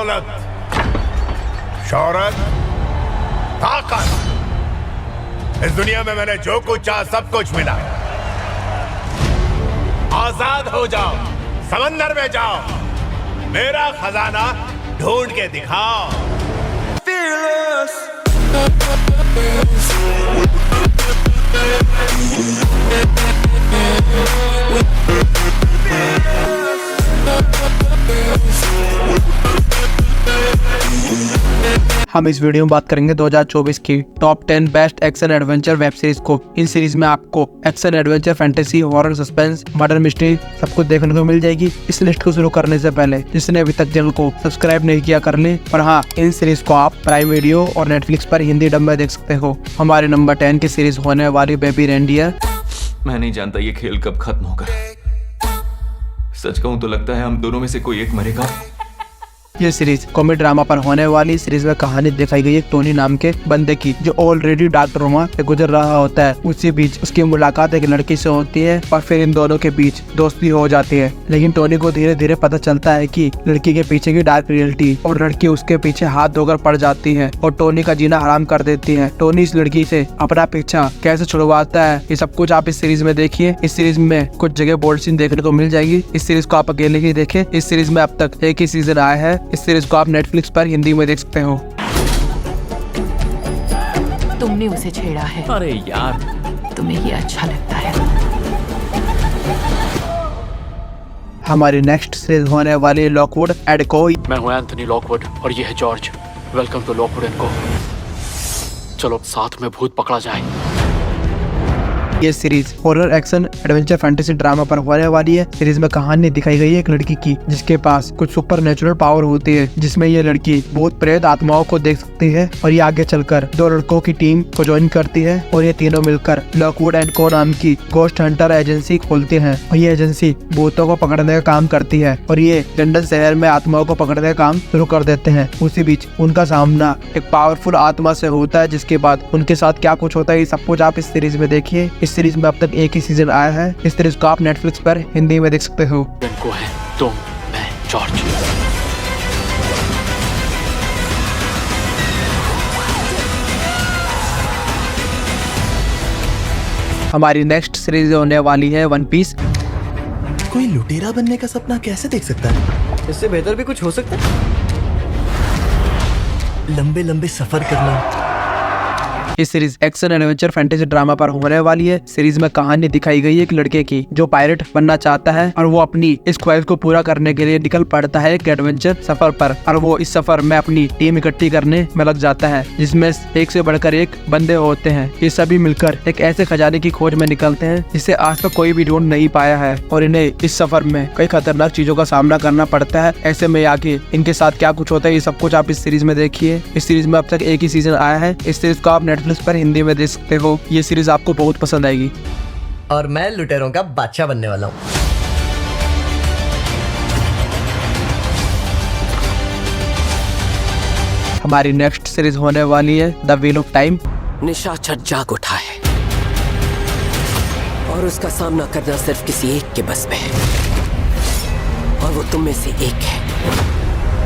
दौलत, शौहरत, ताकत, इस दुनिया में मैंने जो कुछ चाहा सब कुछ मिला। आजाद हो जाओ, समंदर में जाओ, मेरा खजाना ढूंढ के दिखाओ। हम इस वीडियो में बात करेंगे 2024 की top 10 best action adventure web series को। इन सीरीज में आपको action, adventure, fantasy, horror, suspense, murder mystery सब कुछ देखने को मिल जाएगी। इस लिस्ट को शुरू करने से पहले जिसने अभी तक चैनल को सब्सक्राइब नहीं किया कर ले। और हाँ, इन सीरीज को आप प्राइम वीडियो और नेटफ्लिक्स पर हिंदी डब में देख सकते हो। हमारे नंबर 10 की सीरीज होने वाली बेबी रेंडियर। मैं नहीं जानता ये खेल कब खत्म होगा। सच कहूं तो लगता है हम दोनों में से कोई एक मरेगा। ये सीरीज कॉमेडी ड्रामा पर होने वाली सीरीज में कहानी दिखाई गई है टोनी नाम के बंदे की, जो ऑलरेडी डार्क ट्रॉमा से गुजर रहा होता है। उसी बीच उसकी मुलाकात एक लड़की से होती है और फिर इन दोनों के बीच दोस्ती हो जाती है। लेकिन टोनी को धीरे धीरे पता चलता है कि लड़की के पीछे की डार्क रियलिटी, और लड़की उसके पीछे हाथ धोकर पड़ जाती है और टोनी का जीना हराम कर देती है। टोनी इस लड़की से अपना पीछा कैसे छुड़वाता है, ये सब कुछ आप इस सीरीज में देखिए। इस सीरीज में कुछ जगह बोल्ड सीन देखने को मिल जाएगी। इस सीरीज को आप अकेले ही देखें। इस सीरीज में अब तक एक ही सीजन आया है। इस सीरीज को आप नेटफ्लिक्स पर हिंदी में देख सकते हो। तुमने उसे छेड़ा है। अरे यार, तुम्हें ये अच्छा लगता है। हमारी नेक्स्ट सीरीज होने वाली लॉकवुड एंड को। मैं हूं एंथनी लॉकवुड और ये है George. Welcome to Lockwood and co. चलो साथ में भूत पकड़ा जाए। ये series horror, action, adventure, fantasy drama पर होने वाली है। सीरीज में कहानी दिखाई गई है एक लड़की की जिसके पास कुछ सुपर नेचुरल पावर होती है, जिसमें ये लड़की बहुत प्रेत आत्माओं को देख सकती है। और ये आगे चलकर 2 लड़कों की टीम को ज्वाइन करती है और ये तीनों मिलकर लॉकवुड एंड को नाम की गोस्ट हंटर एजेंसी खोलती है। और ये एजेंसी भूतों को पकड़ने का काम करती है और ये लंदन शहर में आत्माओं को पकड़ने का काम शुरू कर देते हैं। उसी बीच उनका सामना एक पावरफुल आत्मा से होता है, जिसके बाद उनके साथ क्या कुछ होता है ये सब कुछ आप इस सीरीज में देखिए। इस सीरीज में अब तक एक ही सीजन आया है। इस सीरीज को आप नेटफ्लिक्स पर हिंदी में देख सकते हो। को है तुम, मैं, जॉर्ज। हमारी नेक्स्ट सीरीज होने वाली है वन पीस। कोई लुटेरा बनने का सपना कैसे देख सकता है? इससे बेहतर भी कुछ हो सकता है। लंबे लंबे सफर करना। इस series action, adventure, fantasy drama पर होने वाली है। सीरीज में कहानी दिखाई गई है एक लड़के की जो पायलट बनना चाहता है और वो अपनी इस ख्वाहिश को पूरा करने के लिए निकल पड़ता है एक एडवेंचर सफर पर। और वो इस सफर में अपनी टीम इकट्ठी करने में लग जाता है, जिसमें एक से बढ़कर एक बंदे होते हैं। ये सभी मिलकर एक ऐसे खजाने की खोज में निकलते हैं जिसे आज तक कोई भी ढूंढ नहीं पाया है, और इन्हें इस सफर में कई खतरनाक चीजों का सामना करना पड़ता है। ऐसे में आगे इनके साथ क्या कुछ होता है ये सब कुछ आप इस सीरीज में देखिए। इस सीरीज में अब तक एक ही सीजन आया है। इस सीरीज को आप नेटफ्लिक्स पर हिंदी में देख सकते हो। ये सीरीज आपको बहुत पसंद आएगी। और मैं लुटेरों का बादशाह बनने वाला हूँ। हमारी नेक्स्ट सीरीज होने वाली है द व्हील ऑफ टाइम। निशाचर जाग उठा है और उसका सामना करना सिर्फ किसी एक के बस में है, और वो तुम में से एक है।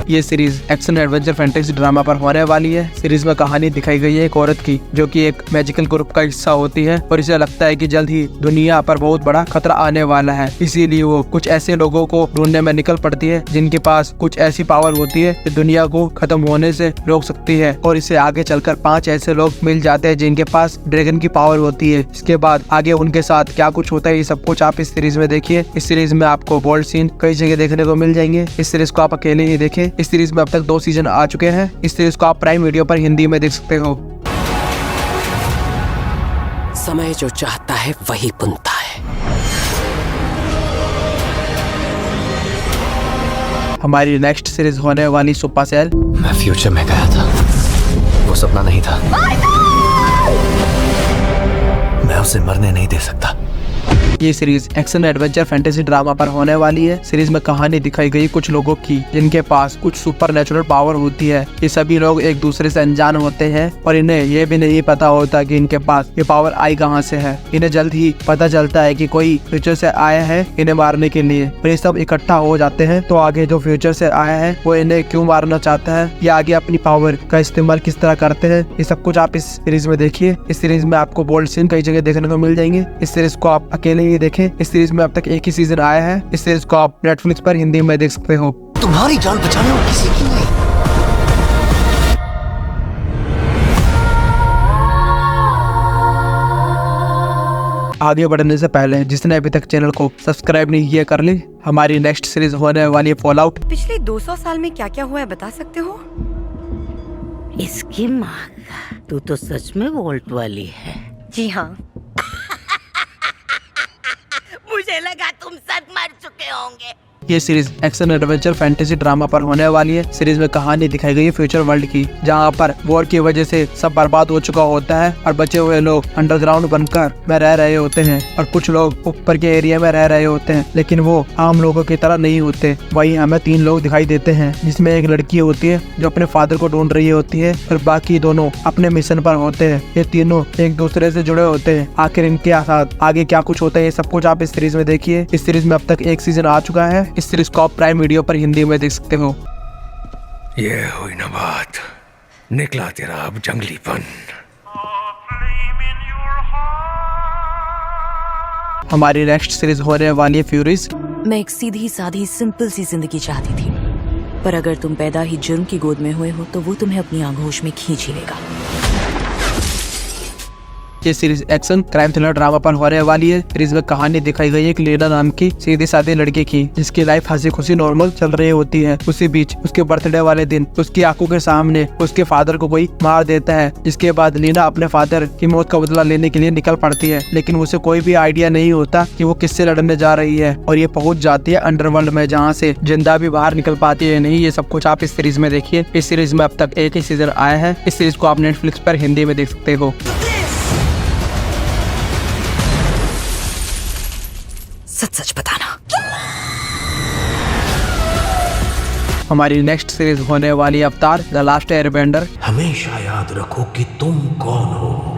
ये series action, adventure, fantasy drama पर होने वाली है। सीरीज में कहानी दिखाई गई है एक औरत की जो कि एक मैजिकल ग्रुप का हिस्सा होती है और इसे लगता है कि जल्द ही दुनिया पर बहुत बड़ा खतरा आने वाला है। इसीलिए वो कुछ ऐसे लोगों को ढूंढने में निकल पड़ती है जिनके पास कुछ ऐसी पावर होती है कि दुनिया को खत्म होने से रोक सकती है। और इसे आगे चलकर 5 ऐसे लोग मिल जाते हैं जिनके पास ड्रैगन की पावर होती है। इसके बाद आगे उनके साथ क्या कुछ होता है ये सब कुछ आप इस सीरीज में देखिए। इस सीरीज में आपको बोल्ड सीन कई जगह देखने को मिल जाएंगे। इस सीरीज को आप अकेले ही देखें। इस सीरीज में अब तक 2 सीजन आ चुके हैं। इस सीरीज को आप प्राइम वीडियो पर हिंदी में देख सकते हो। समय जो चाहता है वही बुनता है। हमारी नेक्स्ट सीरीज होने वाली सुपर सेल। मैं फ्यूचर में गया था, वो सपना नहीं था। मैं उसे मरने नहीं दे सकता। ये series action adventure fantasy drama पर होने वाली है। सीरीज में कहानी दिखाई गई कुछ लोगों की जिनके पास कुछ सुपर नेचुरल पावर होती है। ये सभी लोग एक दूसरे से अनजान होते हैं और इन्हें ये भी नहीं पता होता कि इनके पास ये पावर आई कहाँ से है। इन्हें जल्द ही पता चलता है कि कोई फ्यूचर से आया है इन्हें मारने के लिए। और ये सब इकट्ठा हो जाते हैं तो आगे जो फ्यूचर से आया है वो इन्हें क्यों मारना चाहता है या आगे अपनी पावर का इस्तेमाल किस तरह करते हैं, ये सब कुछ आप इस सीरीज में देखिए। इस सीरीज में आपको बोल्ड सीन कई जगह देखने को मिल जाएंगे। इस सीरीज को आप अकेले ही देखें। इस सीरीज में अब तक एक ही सीजन आया है। इस सीरीज को आप नेटफ्लिक्स पर हिंदी में देख सकते हो। तुम्हारी जान बचाने और किसी की नहीं। आगे बढ़ने से पहले जिसने अभी तक चैनल को सब्सक्राइब नहीं किया कर ली। हमारी नेक्स्ट सीरीज होने वाली है फॉलआउट। पिछले 200 साल में क्या क्या हुआ है बता सकते हो? इसकी माँ, तू तो सच में वोल्ट वाली है। जी हाँ। मुझे लगा तुम सब मर चुके होंगे। ये series action adventure fantasy drama पर होने वाली है। सीरीज में कहानी दिखाई गई है फ्यूचर वर्ल्ड की, जहाँ पर वॉर की वजह से सब बर्बाद हो चुका होता है और बचे हुए लोग अंडरग्राउंड बनकर में रह रहे होते हैं और कुछ लोग ऊपर के एरिया में रह रहे होते हैं, लेकिन वो आम लोगों की तरह नहीं होते। वही हमें 3 लोग दिखाई देते हैं, जिसमें एक लड़की होती है जो अपने फादर को ढूंढ रही होती है और बाकी दोनों अपने मिशन पर होते हैं। ये तीनों एक दूसरे से जुड़े होते हैं। आखिर इनके साथ आगे क्या कुछ होता है ये सब कुछ आप इस सीरीज में देखिए। इस सीरीज में अब तक एक सीजन आ चुका है। इस सीरीज को आप प्राइम वीडियो पर हिंदी में देख सकते हो। ये हुई ना बात, निकला तेरा अब जंगलीपन। हमारी नेक्स्ट सीरीज होने वाली है फ्यूरीज। मैं एक सीधी साधी सिंपल सी जिंदगी चाहती थी, पर अगर तुम पैदा ही जुर्म की गोद में हुए हो तो वो तुम्हें अपनी आगोश में खींच ही लेगा। ये series action crime thriller drama पर होने वाली है। सीरीज में कहानी दिखाई गई है एक लीना नाम की सीधी सादी लड़के की, जिसकी लाइफ हंसी खुशी नॉर्मल चल रही होती है। उसी बीच उसके बर्थडे वाले दिन उसकी आंखों के सामने उसके फादर को कोई मार देता है, जिसके बाद लीना अपने फादर की मौत का बदला लेने के लिए निकल पड़ती है। लेकिन उसे कोई भी आइडिया नहीं होता कि वो किससे लड़ने जा रही है और ये पहुंच जाती है अंडरवर्ल्ड में, जहाँ से जिंदा भी बाहर निकल पाती है नहीं। ये सब कुछ आप इस सीरीज में देखिए। इस सीरीज में अब तक एक ही सीजन आया है। इस सीरीज को आप नेटफ्लिक्स पर हिंदी में देख सकते हो। सच सच बताना। हमारी नेक्स्ट सीरीज होने वाली अवतार द लास्ट एयरबेंडर। हमेशा याद रखो कि तुम कौन हो।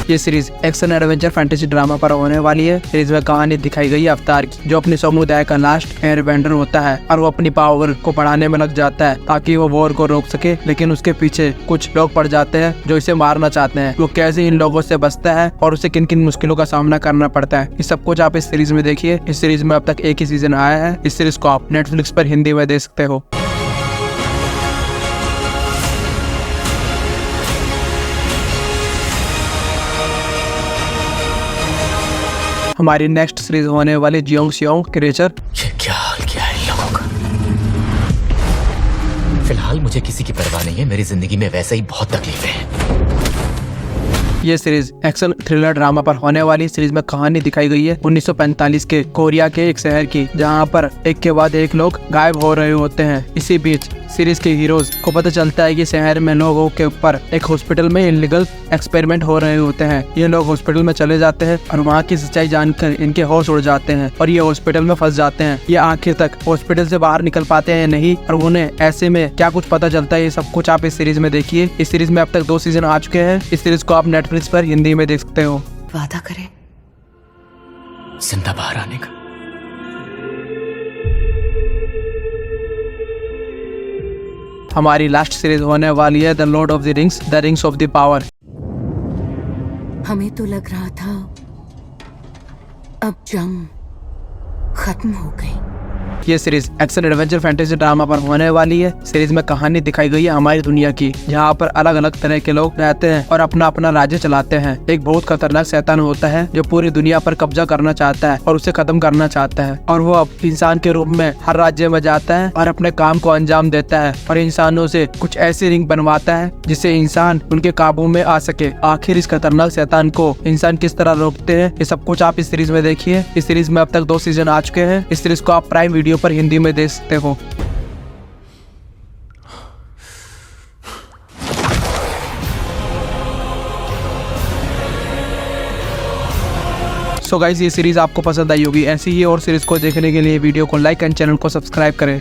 ये series action adventure fantasy drama पर होने वाली है। सीरीज में कहानी दिखाई गई है अवतार की, जो अपने समुदाय का लास्ट एयरबेंडर होता है और वो अपनी पावर को बढ़ाने में लग जाता है ताकि वो वॉर को रोक सके। लेकिन उसके पीछे कुछ लोग पड़ जाते हैं जो इसे मारना चाहते हैं। वो कैसे इन लोगों से बचता है और उसे किन किन मुश्किलों का सामना करना पड़ता है, ये सब कुछ आप इस सीरीज में देखिए। इस सीरीज में अब तक एक ही सीजन आया है। इस सीरीज को आप नेटफ्लिक्स पर हिंदी में देख सकते हो। हमारी नेक्स्ट सीरीज होने वाली जियोंग सियोंग क्रिएचर। ये क्या हाल किया है इन लोगों का? फिलहाल मुझे किसी की परवाह नहीं है। मेरी जिंदगी में वैसे ही बहुत तकलीफें हैं। ये सीरीज एक्शन थ्रिलर ड्रामा पर होने वाली। सीरीज में कहानी दिखाई गई है 1945 के कोरिया के एक शहर की, जहां पर एक के बाद एक लोग गायब हो रहे होते हैं। इसी बीच सीरीज के हीरोज को पता चलता है कि शहर में लोगों के ऊपर एक हॉस्पिटल में इलीगल एक्सपेरिमेंट हो रहे होते हैं। ये लोग हॉस्पिटल में चले जाते हैं और वहाँ की सच्चाई जानकर इनके होश उड़ जाते हैं और ये हॉस्पिटल में फंस जाते हैं। ये आखिर तक हॉस्पिटल से बाहर निकल पाते हैं या नहीं और उन्हें ऐसे में क्या कुछ पता चलता है, ये सब कुछ आप इस सीरीज में देखिए। इस सीरीज में अब तक 2 सीजन आ चुके हैं। इस सीरीज को आप नेटफ्लिक्स पर हिंदी में देख सकते हो। वादा करें जिंदा बाहर आने का। हमारी लास्ट सीरीज होने वाली है the Lord of the rings, the rings of the power. हमें तो लग रहा था अब जंग खत्म हो गई। ये series action adventure fantasy drama पर होने वाली है। सीरीज में कहानी दिखाई गई है हमारी दुनिया की, जहाँ पर अलग अलग तरह के लोग रहते हैं और अपना अपना राज्य चलाते हैं। एक बहुत खतरनाक शैतान होता है जो पूरी दुनिया पर कब्जा करना चाहता है और उसे खत्म करना चाहता है, और वो अब इंसान के रूप में हर राज्य में जाता है और अपने काम को अंजाम देता है और इंसानों से कुछ ऐसी रिंग बनवाता है जिससे इंसान उनके काबू में आ सके। आखिर इस खतरनाक शैतान को इंसान किस तरह रोकते हैं, ये सब कुछ आप इस सीरीज में देखिए। इस सीरीज में अब तक 2 सीजन आ चुके हैं। इस सीरीज को आप प्राइम वीडियो पर हिंदी में देख सकते हो। सो गाइस ये सीरीज आपको पसंद आई होगी। ऐसी ही और सीरीज को देखने के लिए वीडियो को लाइक एंड चैनल को सब्सक्राइब करें।